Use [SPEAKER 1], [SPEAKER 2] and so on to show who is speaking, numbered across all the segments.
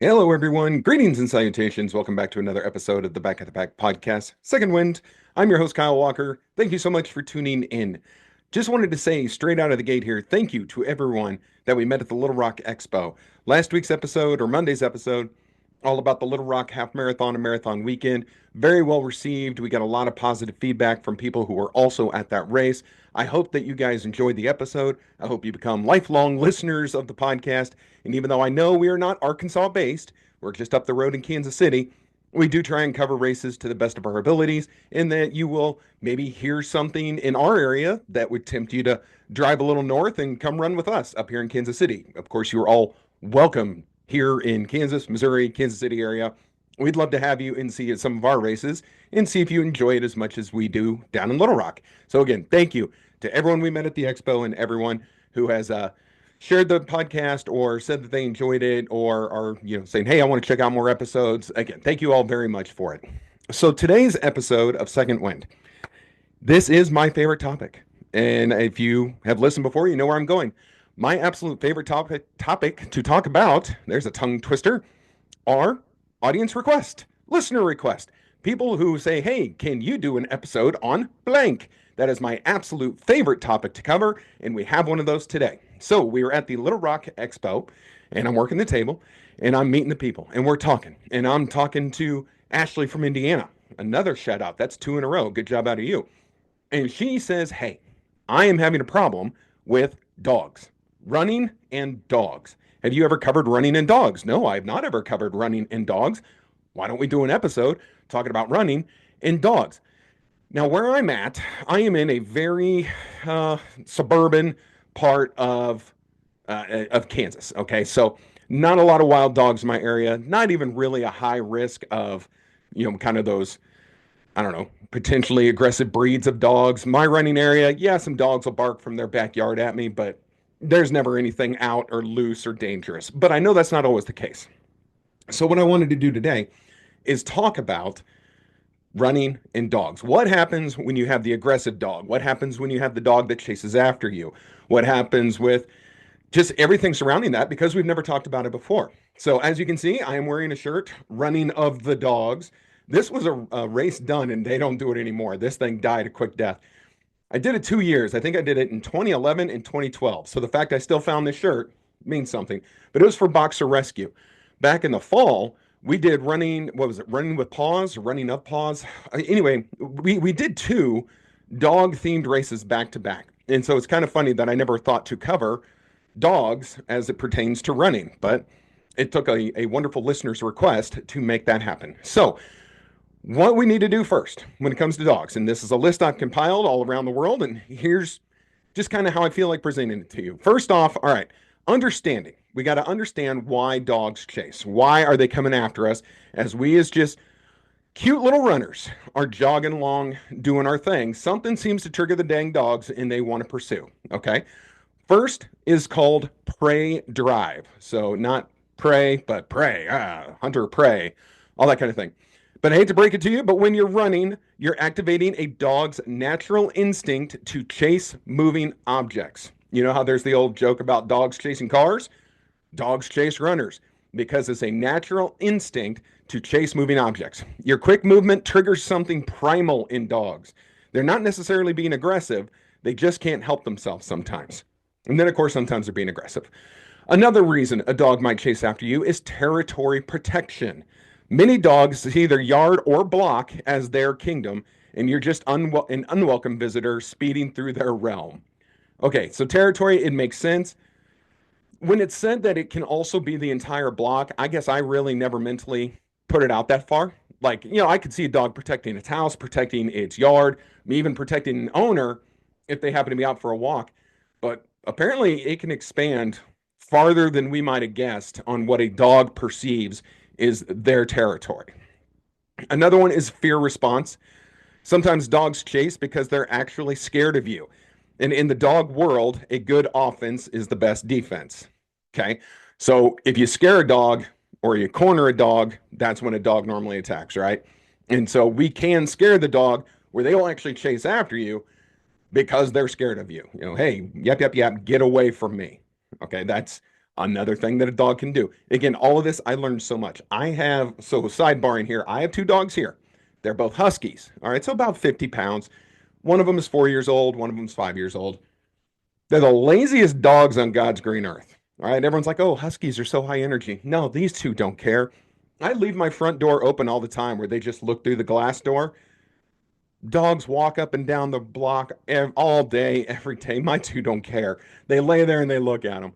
[SPEAKER 1] Hello, everyone. Greetings and salutations. Welcome back to another episode of the Back at the Pack podcast, Second Wind. I'm your host, Kyle Walker. Thank you so much for tuning in. Just wanted to say straight out of the gate here, thank you to everyone that we met at the Little Rock Expo. Last week's episode, or Monday's episode, all about the Little Rock Half Marathon and Marathon weekend. Very well received. We got a lot of positive feedback from people who were also at that race. I hope that you guys enjoyed the episode. I hope you become lifelong listeners of the podcast. And even though I know we are not Arkansas based, we're just up the road in Kansas City, we do try and cover races to the best of our abilities, and that you will maybe hear something in our area that would tempt you to drive a little north and come run with us up here in Kansas City. Of course, you are all welcome here in Kansas, Missouri, Kansas City area. We'd love to have you and see some of our races and see if you enjoy it as much as we do down in Little Rock. So again, thank you to everyone we met at the expo and everyone who has shared the podcast or said that they enjoyed it or are saying, hey, I want to check out more episodes. Again, thank you all very much for it. So today's episode of Second Wind, this is my favorite topic. And if you have listened before, you know where I'm going. My absolute favorite topic to talk about, there's a tongue twister, are audience request, listener request. People who say, hey, can you do an episode on blank? That is my absolute favorite topic to cover, and we have one of those today. So we are at the Little Rock Expo, and I'm working the table, and I'm meeting the people, and we're talking. And I'm talking to Ashley from Indiana. Another shout out. That's two in a row. Good job out of you. And she says, hey, I am having a problem with dogs, running and dogs. Have you ever covered running and dogs? No, I have not ever covered running and dogs. Why don't we do an episode talking about running and dogs? Now, where I'm at, I am in a very suburban part of Kansas. Okay, so not a lot of wild dogs in my area. Not even really a high risk of, kind of those, I don't know, potentially aggressive breeds of dogs. My running area, yeah, some dogs will bark from their backyard at me, but there's never anything out or loose or dangerous. But I know that's not always the case. So, what I wanted to do today is talk about running and dogs. What happens when you have the aggressive dog? What happens when you have the dog that chases after you? What happens with just everything surrounding that because we've never talked about it before. So as you can see, I am wearing a shirt, Running of the Dogs. This was a race done and they don't do it anymore. This thing died a quick death. I did it 2 years. I think I did it in 2011 and 2012. So the fact I still found this shirt means something. But it was for Boxer Rescue. Back in the fall, we did running, what was it, running with paws, running of paws. Anyway, we did two dog themed races back to back. And so it's kind of funny that I never thought to cover dogs as it pertains to running, but it took a wonderful listener's request to make that happen. So, what we need to do first when it comes to dogs, and this is a list I've compiled all around the world, and here's just kind of how I feel like presenting it to you. First off, all right, understanding. We got to understand why dogs chase. Why are they coming after us as we, as just cute little runners, are jogging along doing our thing? Something seems to trigger the dang dogs and they want to pursue. Okay. First is called prey drive. So not prey, but prey, hunter prey, all that kind of thing. But I hate to break it to you, but when you're running, you're activating a dog's natural instinct to chase moving objects. You know how there's the old joke about dogs chasing cars? Dogs chase runners because it's a natural instinct to chase moving objects. Your quick movement triggers something primal in dogs. They're not necessarily being aggressive, they just can't help themselves sometimes. And then, of course, sometimes they're being aggressive. Another reason a dog might chase after you is territory protection. Many dogs see their yard or block as their kingdom, and you're just an unwelcome visitor speeding through their realm. Okay, so territory, it makes sense. When it's said that it can also be the entire block, I guess I really never mentally put it out that far. Like, I could see a dog protecting its house, protecting its yard, even protecting an owner if they happen to be out for a walk. But apparently, it can expand farther than we might have guessed on what a dog perceives is their territory. Another one is fear response. Sometimes dogs chase because they're actually scared of you. And in the dog world, a good offense is the best defense. Okay. So if you scare a dog or you corner a dog, that's when a dog normally attacks, right? And so we can scare the dog where they will actually chase after you because they're scared of you. Hey, yep, yep, yep, get away from me. Okay. That's Another thing that a dog can do. Again, all of this, I learned so much. So sidebarring here, I have two dogs here. They're both Huskies. All right, so about 50 pounds. One of them is 4 years old, one of them is 5 years old. They're the laziest dogs on God's green earth. All right, everyone's like, oh, Huskies are so high energy. No, these two don't care. I leave my front door open all the time where they just look through the glass door. Dogs walk up and down the block all day, every day. My two don't care. They lay there and they look at them.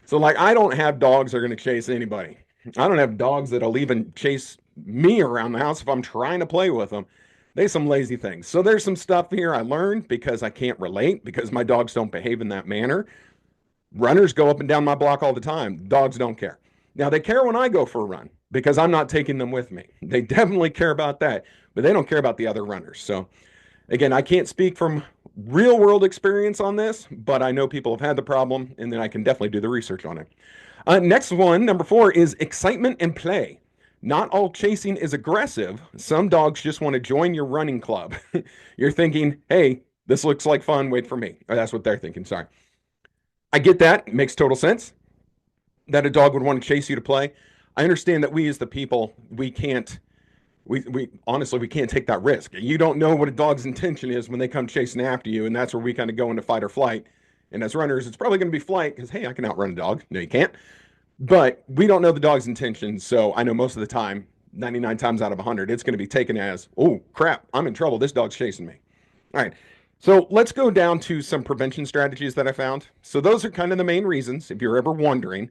[SPEAKER 1] So, like, I don't have dogs that are going to chase anybody. I don't have dogs that'll even chase me around the house if I'm trying to play with them. They some lazy things. So there's some stuff here I learned because I can't relate because my dogs don't behave in that manner. Runners go up and down my block all the time. Dogs don't care. Now they care when I go for a run because I'm not taking them with me. They definitely care about that, but they don't care about the other runners. So again, I can't speak from real world experience on this, but I know people have had the problem, and then I can definitely do the research on it. Next one, number 4, is excitement and play. Not all chasing is aggressive. Some dogs just want to join your running club. You're thinking, hey, this looks like fun. Wait for me. Or that's what they're thinking. Sorry. I get that. It makes total sense that a dog would want to chase you to play. I understand that we as the people, we can't we honestly we can't take that risk. You don't know what a dog's intention is when they come chasing after you, and that's where we kind of go into fight or flight. And as runners, it's probably going to be flight because hey, I can outrun a dog. No, you can't. But we don't know the dog's intentions, so I know most of the time, 99 times out of 100, it's going to be taken as, oh crap, I'm in trouble. This dog's chasing me. All right. So let's go down to some prevention strategies that I found. So those are kind of the main reasons. If you're ever wondering,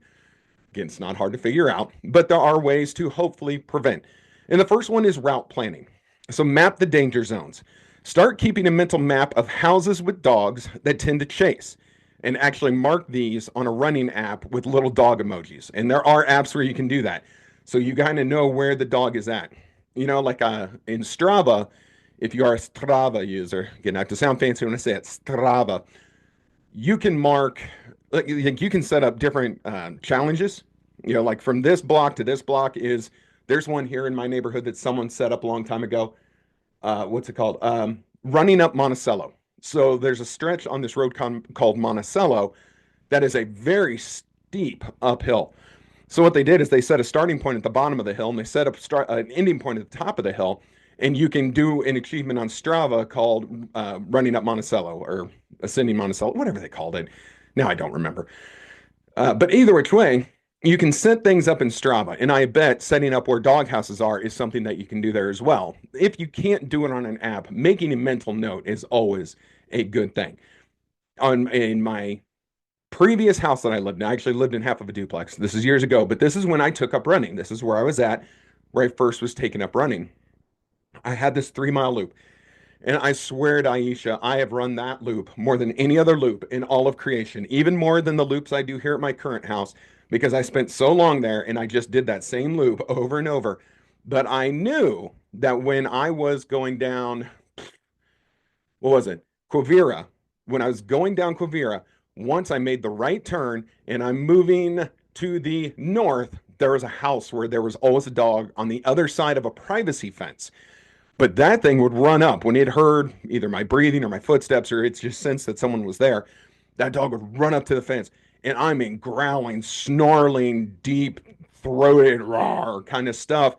[SPEAKER 1] again, it's not hard to figure out, but there are ways to hopefully prevent. And the first one is route planning. So map the danger zones. Start keeping a mental map of houses with dogs that tend to chase and actually mark these on a running app with little dog emojis. And there are apps where you can do that. So you kind of know where the dog is at. You know, like in Strava, if you are a Strava user, again, I have to sound fancy when I say it, Strava, you can mark, like you can set up different challenges. You know, like from this block to this block there's one here in my neighborhood that someone set up a long time ago. What's it called? Running up Monticello. So there's a stretch on this road called Monticello that is a very steep uphill. So what they did is they set a starting point at the bottom of the hill and they set up an ending point at the top of the hill. And you can do an achievement on Strava called running up Monticello or ascending Monticello, whatever they called it. Now I don't remember. But either which way, you can set things up in Strava. And I bet setting up where dog houses are is something that you can do there as well. If you can't do it on an app, making a mental note is always a good thing. In my previous house that I lived in, I actually lived in half of a duplex. This is years ago, but this is when I took up running. This is where I was at, where I first was taking up running. I had this 3 mile loop. And I swear to Aisha, I have run that loop more than any other loop in all of creation, even more than the loops I do here at my current house, because I spent so long there and I just did that same loop over and over. But I knew that when I was going down, what was it? Quivira. When I was going down Quivira, once I made the right turn and I'm moving to the north, there was a house where there was always a dog on the other side of a privacy fence. But that thing would run up when it heard either my breathing or my footsteps, or it's just sensed that someone was there. That dog would run up to the fence. And I mean, growling, snarling, deep throated, roar kind of stuff.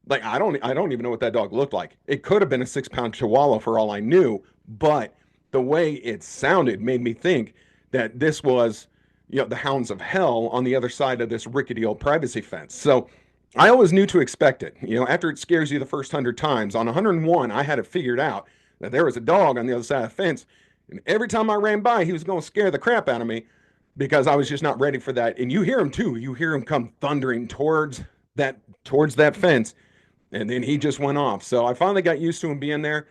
[SPEAKER 1] Like I don't even know what that dog looked like. It could have been a 6 pound Chihuahua for all I knew, but the way it sounded made me think that this was, the hounds of hell on the other side of this rickety old privacy fence. So I always knew to expect it. After it scares you the first 100 times, on 101, I had it figured out that there was a dog on the other side of the fence. And every time I ran by, he was going to scare the crap out of me because I was just not ready for that. And you hear him too. You hear him come thundering towards that fence. And then he just went off. So I finally got used to him being there.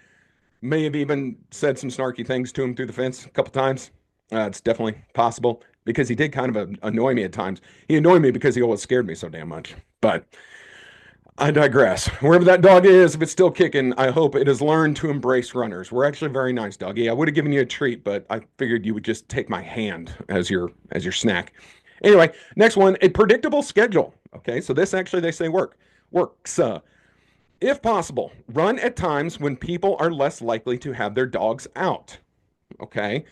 [SPEAKER 1] May have even said some snarky things to him through the fence a couple times. It's definitely possible because he did kind of annoy me at times. He annoyed me because he always scared me so damn much. But I digress. Wherever that dog is, if it's still kicking, I hope it has learned to embrace runners. We're actually very nice, doggy. I would have given you a treat, but I figured you would just take my hand as your snack. Anyway, next one, a predictable schedule. Okay, so this actually they say works. If possible, run at times when people are less likely to have their dogs out. Okay.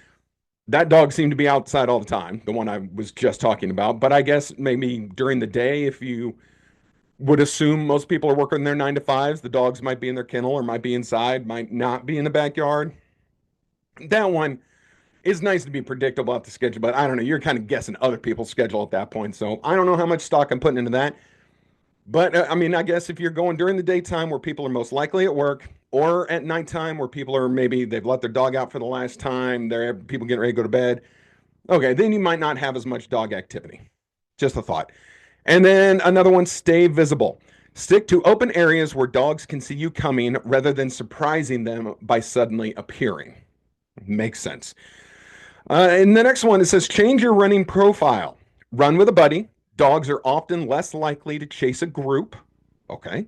[SPEAKER 1] That dog seemed to be outside all the time, the one I was just talking about. But I guess maybe during the day, if you would assume most people are working their 9 to 5s, the dogs might be in their kennel or might be inside, might not be in the backyard. That one is nice to be predictable at the schedule, but I don't know. You're kind of guessing other people's schedule at that point. So I don't know how much stock I'm putting into that. But I mean, I guess if you're going during the daytime where people are most likely at work, or at nighttime where people are maybe they've let their dog out for the last time, they're people getting ready to go to bed. Okay, then you might not have as much dog activity. Just a thought. And then another one, stay visible. Stick to open areas where dogs can see you coming rather than surprising them by suddenly appearing. Makes sense. And the next one, it says change your running profile. Run with a buddy. Dogs are often less likely to chase a group. Okay.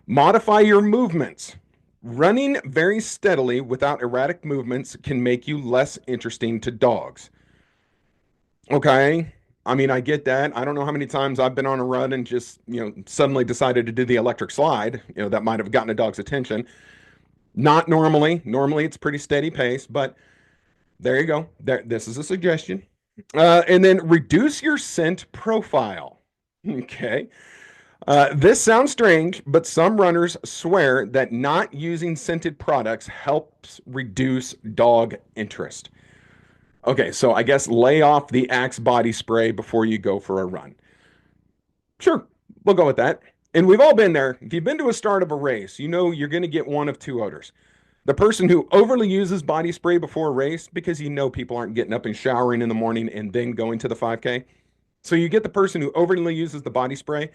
[SPEAKER 1] Modify your movements. Running very steadily without erratic movements can make you less interesting to dogs. Okay. I mean, I get that. I don't know how many times I've been on a run and just, suddenly decided to do the electric slide, that might have gotten a dog's attention. Not normally. Normally it's pretty steady pace, but there you go. This is a suggestion. And then reduce your scent profile. Okay. This sounds strange, but some runners swear that not using scented products helps reduce dog interest. Okay, so I guess lay off the Axe body spray before you go for a run. Sure, we'll go with that. And we've all been there. If you've been to a start of a race, you know you're going to get one of two odors. The person who overly uses body spray before a race because people aren't getting up and showering in the morning and then going to the 5K. So you get the person who overly uses the body spray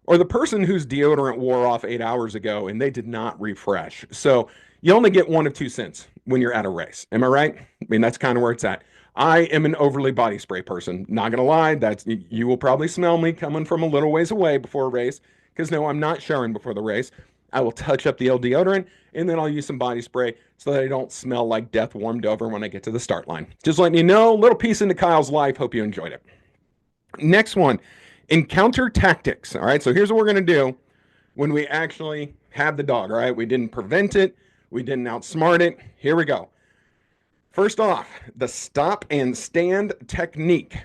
[SPEAKER 1] or the person whose deodorant wore off 8 hours ago and they did not refresh. So you only get one of two scents when you're at a race. Am I right? I mean, that's kind of where it's at. I am an overly body spray person. Not gonna lie, you will probably smell me coming from a little ways away before a race. Because no, I'm not showering before the race. I will touch up the old deodorant and then I'll use some body spray so that I don't smell like death warmed over when I get to the start line. Just letting you know, little piece into Kyle's life. Hope you enjoyed it. Next one, encounter tactics. All right, so here's what we're gonna do when we actually have the dog. All right, we didn't prevent it, we didn't outsmart it. Here we go. First off, the stop and stand technique.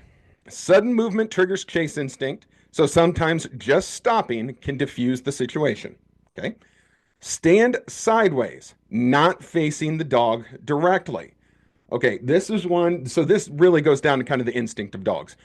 [SPEAKER 1] Sudden movement triggers chase instinct, so sometimes just stopping can diffuse the situation. Okay. Stand sideways, not facing the dog directly. Okay, this is one. So this really goes down to kind of the instinct of dogs.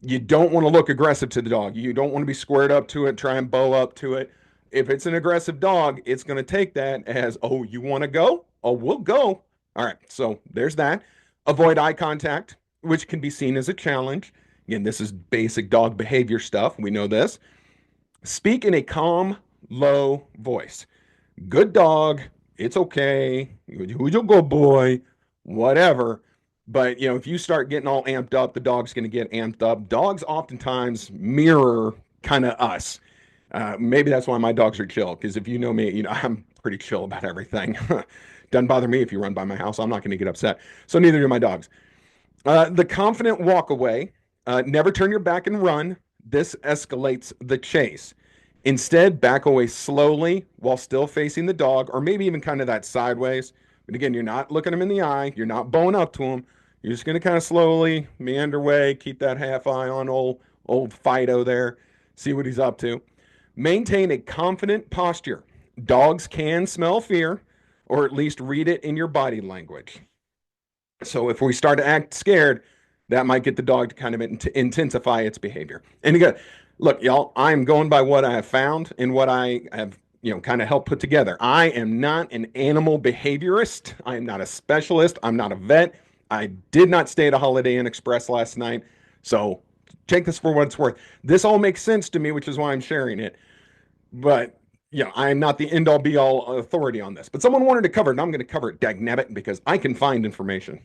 [SPEAKER 1] You don't want to look aggressive to the dog. You don't want to be squared up to it, try and bow up to it. If it's an aggressive dog, it's going to take that as, oh, you want to go? Oh, we'll go. All right, so there's that. Avoid eye contact, which can be seen as a challenge. Again, this is basic dog behavior stuff. We know this. Speak in a calm, low voice. Good dog. It's okay. Who's your good boy? Whatever. But, if you start getting all amped up, the dog's going to get amped up. Dogs oftentimes mirror kind of us. Maybe that's why my dogs are chill, because if you know me, I'm pretty chill about everything. Doesn't bother me if you run by my house. I'm not going to get upset. So neither do my dogs. The confident walk away. Never turn your back and run. This escalates the chase. Instead, back away slowly while still facing the dog, or maybe even kind of that sideways. But again, you're not looking him in the eye. You're not bowing up to him. You're just going to kind of slowly meander away, keep that half eye on old Fido there, see what he's up to. Maintain a confident posture. Dogs can smell fear, or at least read it in your body language. So if we start to act scared, that might get the dog to kind of intensify its behavior. And again, look, y'all, I'm going by what I have found and what I have, kind of helped put together. I am not an animal behaviorist. I am not a specialist. I'm not a vet. I did not stay at a Holiday Inn Express last night. So take this for what it's worth. This all makes sense to me, which is why I'm sharing it. But I am not the end all be all authority on this. But someone wanted to cover it, and I'm going to cover it, dagnabbit, because I can find information.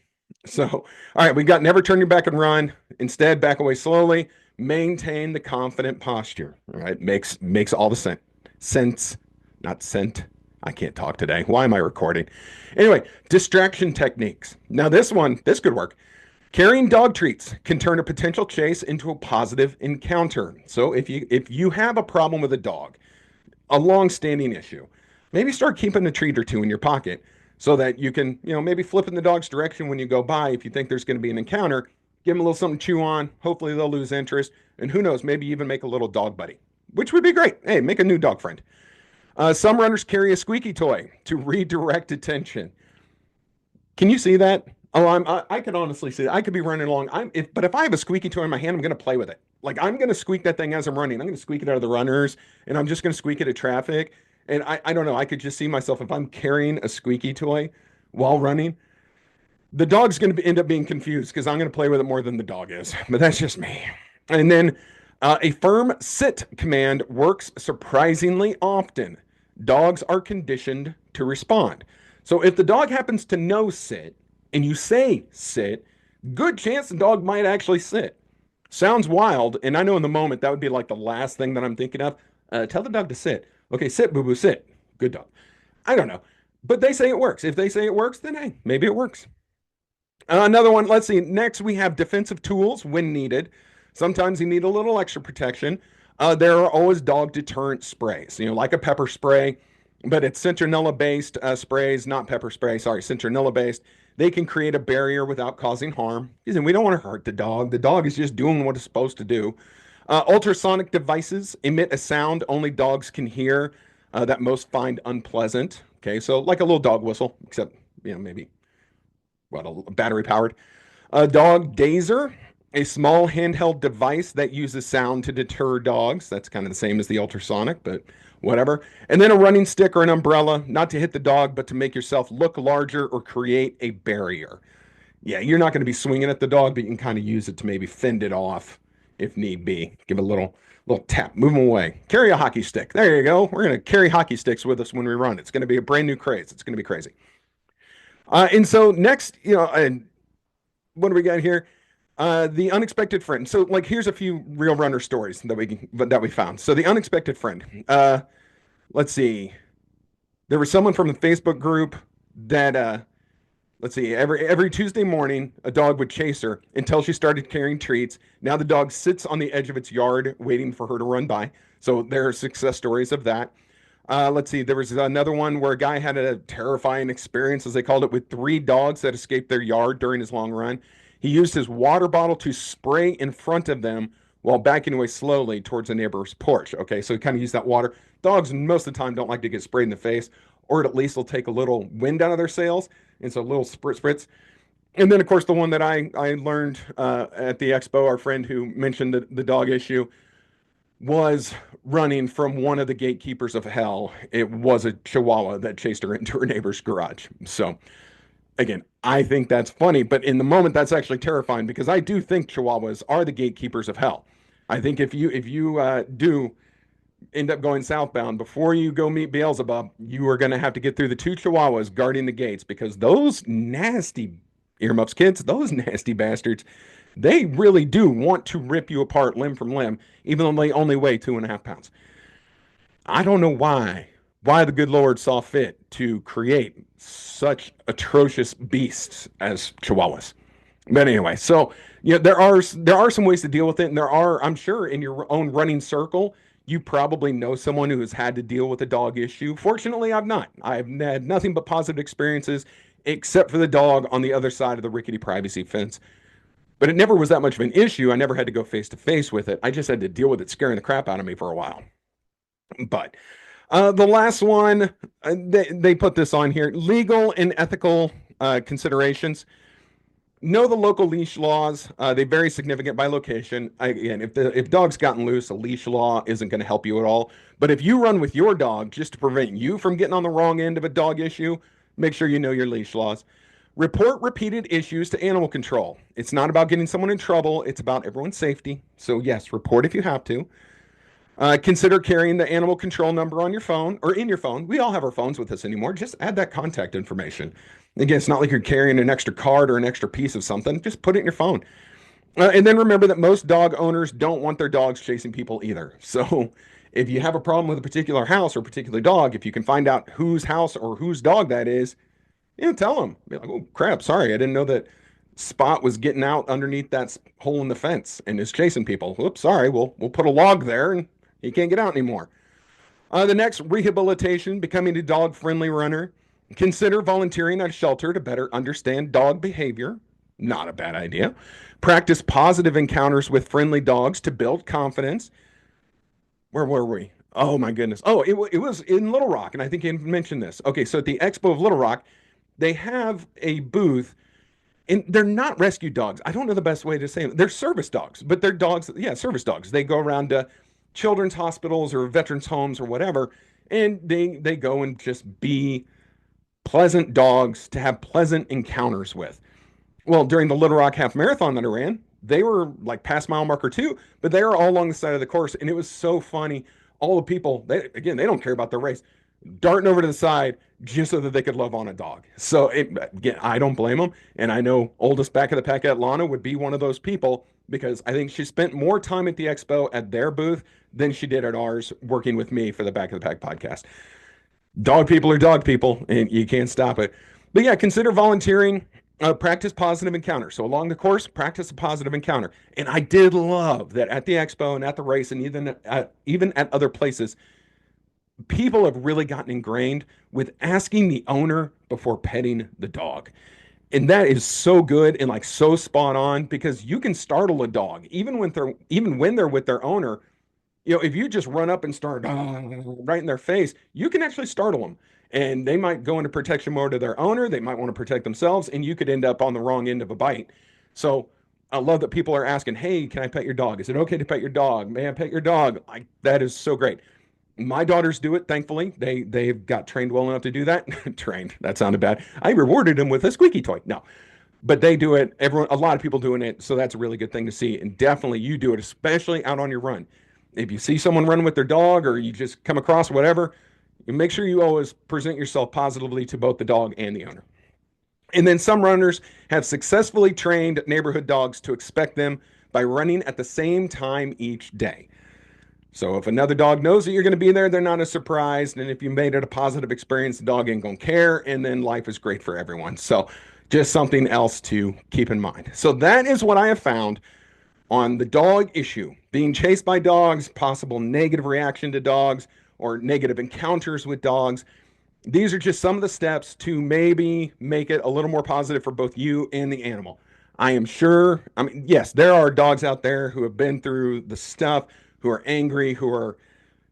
[SPEAKER 1] So, all right, we got never turn your back and run. Instead, back away slowly. Maintain the confident posture. All right, makes all the sense, not scent. I can't talk today. Why am I recording? Anyway, distraction techniques. Now, this could work. Carrying dog treats can turn a potential chase into a positive encounter. So if you have a problem with a dog, a long-standing issue, maybe start keeping a treat or two in your pocket. so that you can, maybe flip in the dog's direction when you go by. If you think there's going to be an encounter, give them a little something to chew on. Hopefully they'll lose interest. And who knows, maybe even make a little dog buddy, which would be great. Hey, make a new dog friend. Some runners carry a squeaky toy to redirect attention. Can you see that? Oh, I could honestly see that. I could be running along. But if I have a squeaky toy in my hand, I'm going to play with it. Like I'm going to squeak that thing as I'm running. I'm going to squeak it out of the runners, and I'm just going to squeak it at traffic. And I don't know. I could just see myself if I'm carrying a squeaky toy while running. The dog's going to end up being confused because I'm going to play with it more than the dog is. But that's just me. And then a firm sit command works surprisingly often. Dogs are conditioned to respond. So if the dog happens to know sit and you say sit, good chance the dog might actually sit. Sounds wild, and I know in the moment that would be like the last thing that I'm thinking of. Tell the dog to sit. Okay, sit, boo boo, sit. Good dog. I don't know, but they say it works. If they say it works, then hey, maybe it works. Another one, let's see. Next, we have defensive tools when needed. Sometimes you need a little extra protection. There are always dog deterrent sprays, like a pepper spray, but it's citronella based sprays, not pepper spray. Sorry, citronella based. They can create a barrier without causing harm. We don't want to hurt the dog. The dog is just doing what it's supposed to do. Ultrasonic devices emit a sound only dogs can hear that most find unpleasant. Okay, so like a little dog whistle, except, maybe a battery powered. A dog dazer, a small handheld device that uses sound to deter dogs. That's kind of the same as the ultrasonic, but whatever. And then a running stick or an umbrella, not to hit the dog, but to make yourself look larger or create a barrier. Yeah, you're not going to be swinging at the dog, but you can kind of use it to maybe fend it off if need be. Give it a little tap, move them away. Carry a hockey stick. There you go. We're going to carry hockey sticks with us when we run. It's going to be a brand new craze. It's going to be crazy. And so next, and what do we got here? The unexpected friend. So like, here's a few real runner stories that we found. So the unexpected friend. Let's see. There was someone from the Facebook group that let's see, every Tuesday morning, a dog would chase her until she started carrying treats. Now the dog sits on the edge of its yard waiting for her to run by. So there are success stories of that. Let's see, there was another one where a guy had a terrifying experience, as they called it, with 3 dogs that escaped their yard during his long run. He used his water bottle to spray in front of them while backing away slowly towards a neighbor's porch. Okay, so he kind of used that water. Dogs most of the time don't like to get sprayed in the face, or at least they'll take a little wind out of their sails. And so little spritz. And then, of course, the one that I learned at the expo, our friend who mentioned the dog issue, was running from one of the gatekeepers of hell. It was a Chihuahua that chased her into her neighbor's garage. So, again, I think that's funny, but in the moment, that's actually terrifying because I do think Chihuahuas are the gatekeepers of hell. I think if you do end up going southbound, before you go meet Beelzebub, you are going to have to get through the 2 Chihuahuas guarding the gates because those nasty earmuffs kids, those nasty bastards, they really do want to rip you apart limb from limb, even though they only weigh 2.5 pounds. I don't know why the good Lord saw fit to create such atrocious beasts as Chihuahuas. But anyway, so there are some ways to deal with it, and I'm sure in your own running circle, you probably know someone who has had to deal with a dog issue. Fortunately, I've not. I've had nothing but positive experiences, except for the dog on the other side of the rickety privacy fence. But it never was that much of an issue. I never had to go face to face with it. I just had to deal with it scaring the crap out of me for a while. But the last one, they put this on here: legal and ethical considerations. Know the local leash laws. They vary significant by location. Again, if dog's gotten loose, a leash law isn't going to help you at all. But if you run with your dog just to prevent you from getting on the wrong end of a dog issue, make sure you know your leash laws. Report repeated issues to animal control. It's not about getting someone in trouble. It's about everyone's safety. So yes, report if you have to. Consider carrying the animal control number on your phone or in your phone. We all have our phones with us anymore. Just add that contact information. Again, it's not like you're carrying an extra card or an extra piece of something. Just put it in your phone. And then remember that most dog owners don't want their dogs chasing people either. So if you have a problem with a particular house or a particular dog, if you can find out whose house or whose dog that is, tell them. Be like, oh, crap, sorry, I didn't know that Spot was getting out underneath that hole in the fence and is chasing people. Whoops, sorry, we'll put a log there and he can't get out anymore. The next, rehabilitation, becoming a dog-friendly runner. Consider volunteering at a shelter to better understand dog behavior. Not a bad idea. Practice positive encounters with friendly dogs to build confidence. Where were we? Oh my goodness. Oh, it was in Little Rock, and I think you mentioned this. Okay, so at the Expo of Little Rock, they have a booth, and they're not rescue dogs. I don't know the best way to say them. They're service dogs, but they're dogs, yeah, service dogs. They go around to children's hospitals or veterans homes or whatever, and they go and just be pleasant dogs to have pleasant encounters with. Well, during the Little Rock Half Marathon that I ran, they were like past mile marker two, but they were all along the side of the course, and it was so funny. All the people, they don't care about their race, darting over to the side just so that they could love on a dog. So again, I don't blame them, and I know oldest back of the pack at Lana would be one of those people because I think she spent more time at the expo at their booth than she did at ours working with me for the Back of the Pack podcast. Dog people are dog people, and you can't stop it. But yeah, consider volunteering. Practice positive encounter. So along the course, practice a positive encounter. And I did love that at the expo and at the race, and even at other places, people have really gotten ingrained with asking the owner before petting the dog. And that is so good and like so spot on because you can startle a dog even when they're with their owner. If you just run up and start right in their face, you can actually startle them. And they might go into protection mode to their owner. They might want to protect themselves, and you could end up on the wrong end of a bite. So I love that people are asking, hey, can I pet your dog? Is it okay to pet your dog? May I pet your dog? That is so great. My daughters do it, thankfully. They've got trained well enough to do that. Trained, that sounded bad. I rewarded them with a squeaky toy. No, but they do it. A lot of people doing it, so that's a really good thing to see. And definitely you do it, especially out on your run. If you see someone running with their dog or you just come across whatever, you make sure you always present yourself positively to both the dog and the owner. And then some runners have successfully trained neighborhood dogs to expect them by running at the same time each day. So if another dog knows that you're going to be there, they're not as surprised. And if you made it a positive experience, the dog ain't going to care. And then life is great for everyone. So just something else to keep in mind. So that is what I have found on the dog issue, being chased by dogs, possible negative reaction to dogs, or negative encounters with dogs. These are just some of the steps to maybe make it a little more positive for both you and the animal. I am sure, yes, there are dogs out there who have been through the stuff, who are angry, who are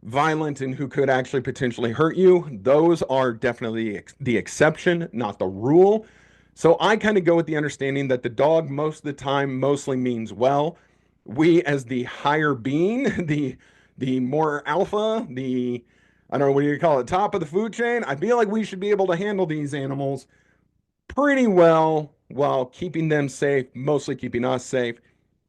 [SPEAKER 1] violent, and who could actually potentially hurt you. Those are definitely the exception, not the rule. So I kind of go with the understanding that the dog most of the time mostly means well. We as the higher being, the more alpha, I don't know what you call it, top of the food chain, I feel like we should be able to handle these animals pretty well while keeping them safe, mostly keeping us safe,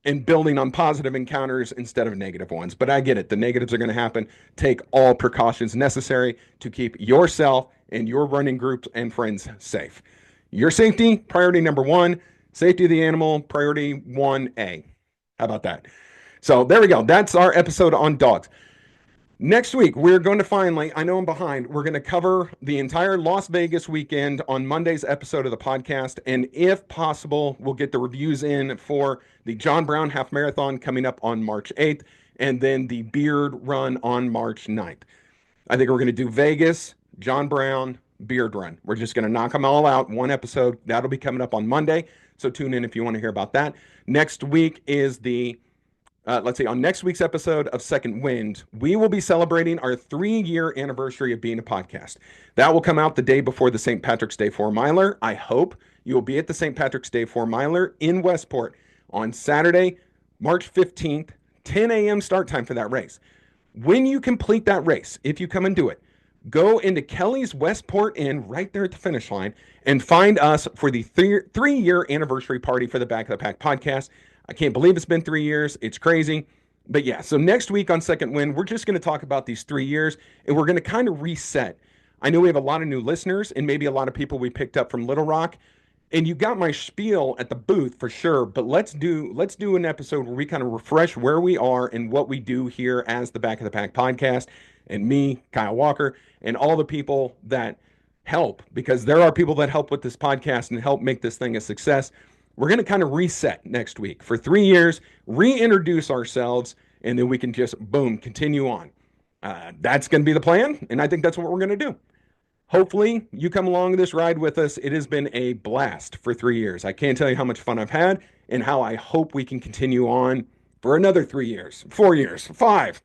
[SPEAKER 1] and building on positive encounters instead of negative ones. But I get it. The negatives are going to happen. Take all precautions necessary to keep yourself and your running groups and friends safe. Your safety, priority number one. Safety of the animal, priority 1A. How about that? So there we go. That's our episode on dogs. Next week, we're going to finally, I know I'm behind, we're going to cover the entire Las Vegas weekend on Monday's episode of the podcast. And if possible, we'll get the reviews in for the John Brown Half Marathon coming up on March 8th and then the Beard Run on March 9th. I think we're going to do Vegas, John Brown, Beard Run. We're just going to knock them all out, one episode. That'll be coming up on Monday. So tune in if you want to hear about that. Next week is let's see, on next week's episode of Second Wind, we will be celebrating our 3-year anniversary of being a podcast. That will come out the day before the St. Patrick's Day 4 miler. I hope you will be at the St. Patrick's Day 4 miler in Westport on Saturday, March 15th, 10 a.m. start time for that race. When you complete that race, if you come and do it, go into Kelly's Westport Inn right there at the finish line and find us for the 3-year anniversary party for the Back of the Pack podcast. I can't believe it's been 3 years. It's crazy. But yeah, so next week on Second Wind, we're just going to talk about these 3 years and we're going to kind of reset. I know we have a lot of new listeners and maybe a lot of people we picked up from Little Rock. And you got my spiel at the booth for sure, but let's do an episode where we kind of refresh where we are and what we do here as the Back of the Pack podcast, and me, Kyle Walker, and all the people that help, because there are people that help with this podcast and help make this thing a success. We're going to kind of reset next week for 3 years, reintroduce ourselves, and then we can just, boom, continue on. That's going to be the plan, and I think that's what we're going to do. Hopefully, you come along this ride with us. It has been a blast for 3 years. I can't tell you how much fun I've had and how I hope we can continue on for another 3 years, 4 years, five,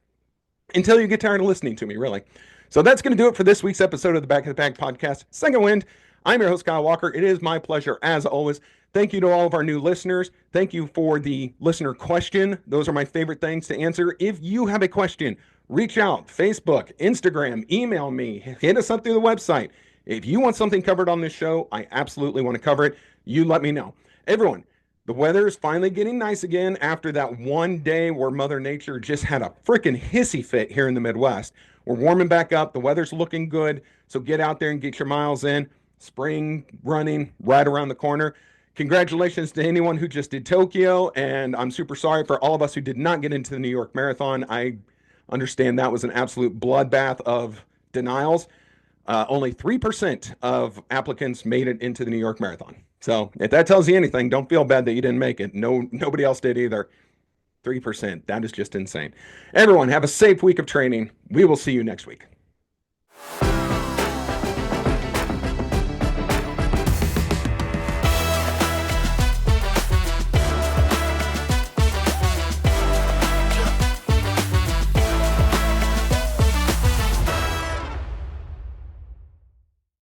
[SPEAKER 1] until you get tired of listening to me, really. So that's going to do it for this week's episode of the Back of the Pack podcast, Second Wind. I'm your host, Kyle Walker. It is my pleasure, as always. Thank you to all of our new listeners. Thank you for the listener question. Those are my favorite things to answer. If you have a question, reach out, Facebook, Instagram, email me, hit us up through the website. If you want something covered on this show, I absolutely want to cover it. You let me know. Everyone, the weather is finally getting nice again after that one day where Mother Nature just had a freaking hissy fit here in the Midwest. We're warming back up. The weather's looking good. So get out there and get your miles in. Spring running right around the corner. Congratulations to anyone who just did Tokyo. And I'm super sorry for all of us who did not get into the New York Marathon. I understand that was an absolute bloodbath of denials. Only 3% of applicants made it into the New York Marathon. So if that tells you anything, don't feel bad that you didn't make it. Nobody else did either. 3%. That is just insane. Everyone, have a safe week of training. We will see you next week.